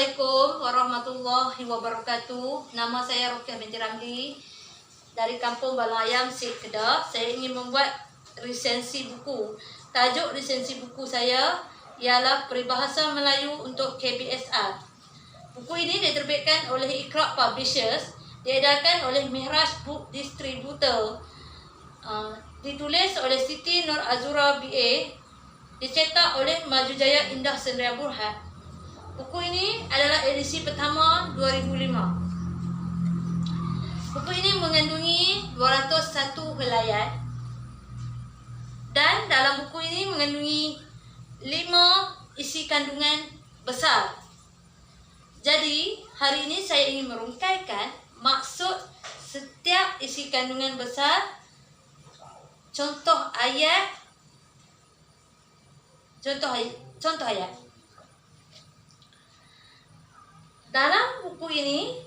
Assalamualaikum warahmatullahi wabarakatuh. Nama saya Rukiah binti Ramli dari Kampung Balayam, Sik Kedah. Saya ingin membuat resensi buku. Tajuk resensi buku saya ialah Peribahasa Melayu untuk KBSR. Buku ini diterbitkan oleh Iqra Publishers, diedarkan oleh Mihraj Book Distributor, ditulis oleh Siti Nur Azura BA, dicetak oleh Maju Jaya Indah Sendirian Berhad. Buku ini adalah edisi pertama 2005. Buku ini mengandungi 201 helaian dan dalam buku ini mengandungi 5 isi kandungan besar. Jadi, hari ini saya ingin merungkaikan maksud setiap isi kandungan besar, contoh ayat. Dalam buku ini,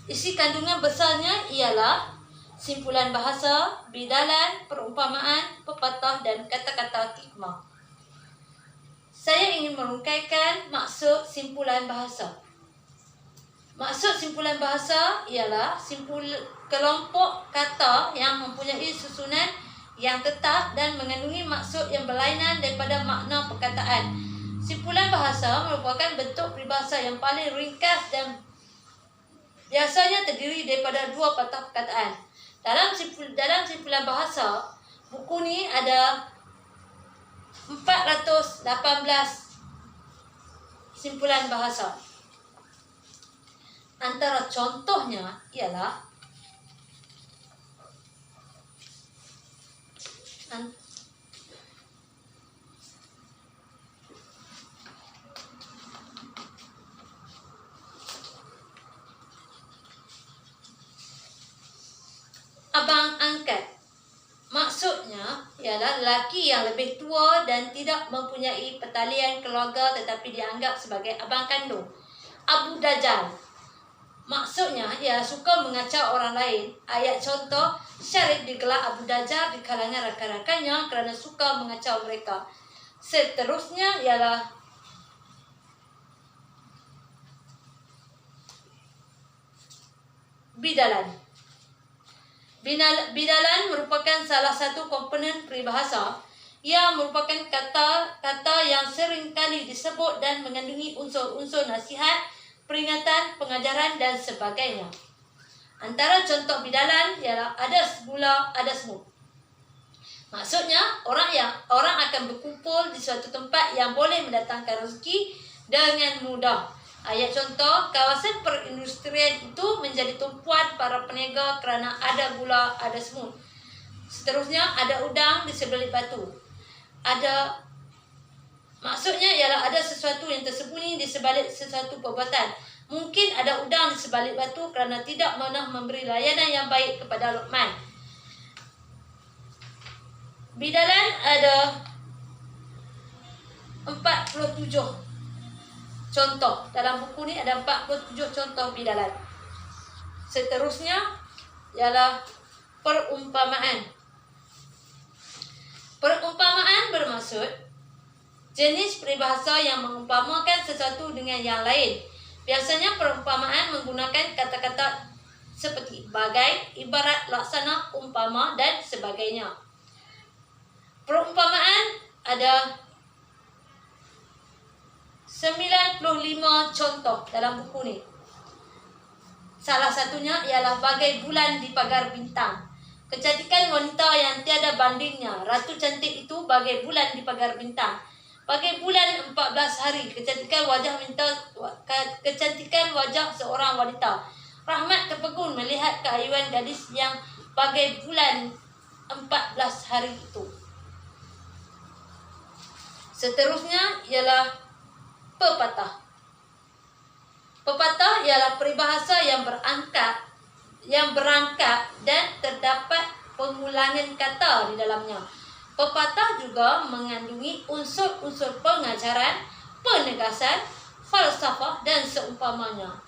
isi kandungan besarnya ialah simpulan bahasa, bidalan, perumpamaan, pepatah dan kata-kata hikmah. Saya ingin merungkaikan maksud simpulan bahasa. Maksud simpulan bahasa ialah kelompok kata yang mempunyai susunan yang tetap dan mengandungi maksud yang berlainan daripada makna perkataan. Simpulan bahasa merupakan bentuk peribahasa yang paling ringkas dan biasanya terdiri daripada 2 patah perkataan. Dalam simpulan bahasa, buku ni ada 418 simpulan bahasa. Antara contohnya ialah abang angkat. Maksudnya ialah lelaki yang lebih tua dan tidak mempunyai pertalian keluarga tetapi dianggap sebagai abang kandung. Abu Dajjal. Maksudnya ialah suka mengacau orang lain. Ayat contoh, Syarif digelar Abu Dajjal di kalangan rakan-rakannya kerana suka mengacau mereka. Seterusnya ialah bidalan. Bidalan merupakan salah satu komponen peribahasa. Ia merupakan kata-kata yang sering kali disebut dan mengandungi unsur-unsur nasihat, peringatan, pengajaran dan sebagainya. Antara contoh bidalan ialah adas gula, adas semut. Maksudnya, orang akan berkumpul di suatu tempat yang boleh mendatangkan rezeki dengan mudah. Ayat contoh, kawasan perindustrian itu menjadi tumpuan para peniaga kerana ada gula, ada semut. Seterusnya, ada udang di sebelah batu. Maksudnya ialah ada sesuatu yang tersembunyi di sebalik sesuatu perbuatan. Mungkin ada udang di sebalik batu kerana tidak pernah memberi layanan yang baik kepada Luqman. Bidalan ada 47 contoh. Dalam buku ni ada 47 contoh bidalan. Seterusnya ialah perumpamaan. Perumpamaan bermaksud jenis peribahasa yang mengumpamakan sesuatu dengan yang lain. Biasanya perumpamaan menggunakan kata-kata seperti bagai, ibarat, laksana, umpama dan sebagainya. Perumpamaan ada 95 contoh dalam buku ni. Salah satunya ialah bagai bulan di pagar bintang. Kecantikan wanita yang tiada bandingnya. Ratu cantik itu bagai bulan di pagar bintang. Bagai bulan 14 hari. Kecantikan wajah seorang wanita. Rahmat terpegun melihat keayuan gadis yang bagai bulan 14 hari itu. Seterusnya ialah pepatah. Pepatah ialah peribahasa yang berangkat dan terdapat pengulangan kata di dalamnya. Pepatah juga mengandungi unsur-unsur pengajaran, penegasan, falsafah dan seumpamanya.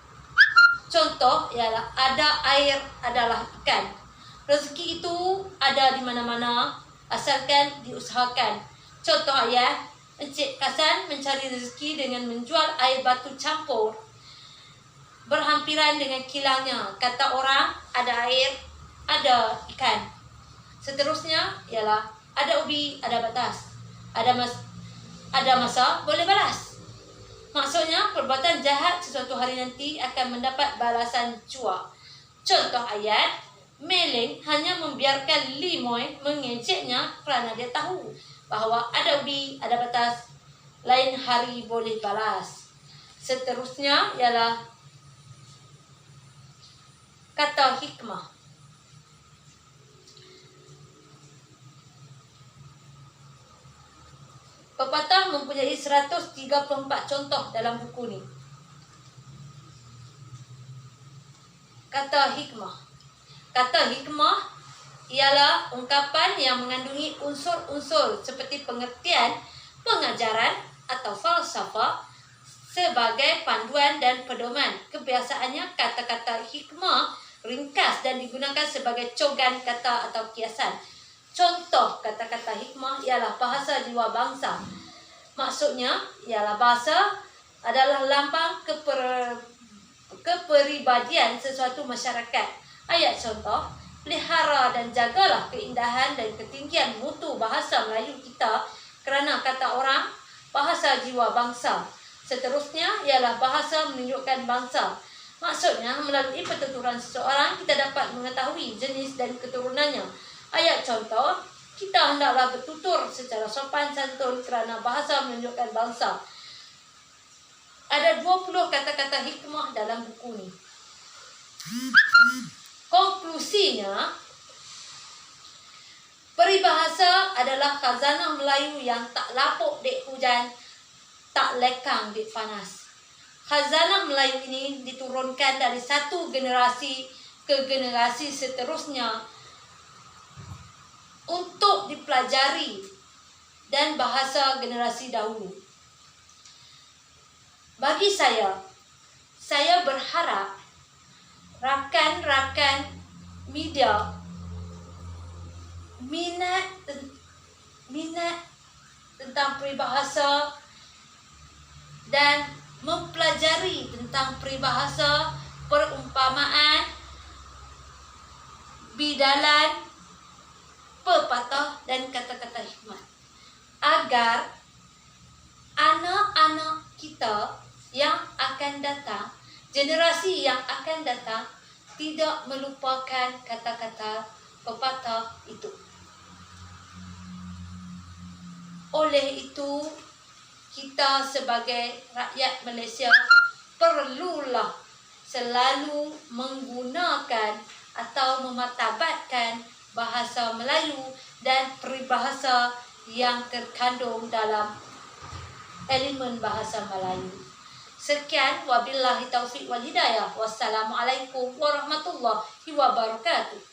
Contoh ialah ada air adalah ikan. Rezeki itu ada di mana-mana asalkan diusahakan. Contoh ayat, Encik Kasan mencari rezeki dengan menjual air batu campur berhampiran dengan kilangnya. Kata orang, ada air, ada ikan. Seterusnya ialah ada ubi, ada batas. Ada masa, boleh balas. Maksudnya, perbuatan jahat sesuatu hari nanti akan mendapat balasan jua. Contoh ayat, Meleng hanya membiarkan Limoy mengejeknya kerana dia tahu bahawa ada ubi, ada batas, lain hari boleh balas. Seterusnya ialah kata hikmah. Pepatah mempunyai 134 contoh dalam buku ni. Kata hikmah. Kata hikmah ialah ungkapan yang mengandungi unsur-unsur seperti pengertian, pengajaran atau falsafah sebagai panduan dan pedoman. Kebiasaannya kata-kata hikmah ringkas dan digunakan sebagai cogan kata atau kiasan. Contoh kata-kata hikmah ialah bahasa jiwa bangsa. Maksudnya ialah bahasa adalah lambang kepribadian sesuatu masyarakat. Ayat contoh, pelihara dan jagalah keindahan dan ketinggian mutu bahasa Melayu kita kerana kata orang, bahasa jiwa bangsa. Seterusnya ialah bahasa menunjukkan bangsa. Maksudnya, melalui pertuturan seseorang, kita dapat mengetahui jenis dan keturunannya. Ayat contoh, kita hendaklah bertutur secara sopan santun kerana bahasa menunjukkan bangsa. Ada 20 kata-kata hikmah dalam buku ni. Konklusinya, peribahasa adalah khazanah Melayu yang tak lapuk dek hujan, tak lekang dek panas. Khazanah Melayu ini diturunkan dari satu generasi ke generasi seterusnya untuk dipelajari dan bahasa generasi dahulu. Bagi saya berharap rakan-rakan media minat tentang peribahasa dan mempelajari tentang peribahasa, perumpamaan, bidalan, pepatah dan kata-kata hikmat, agar anak-anak kita yang akan datang, generasi yang akan datang, tidak melupakan kata-kata pepatah itu. Oleh itu, kita sebagai rakyat Malaysia perlulah selalu menggunakan atau memartabatkan bahasa Melayu dan peribahasa yang terkandung dalam elemen bahasa Melayu. Sekian, wabillahi taufiq wal hidayah. Wassalamualaikum warahmatullahi wabarakatuh.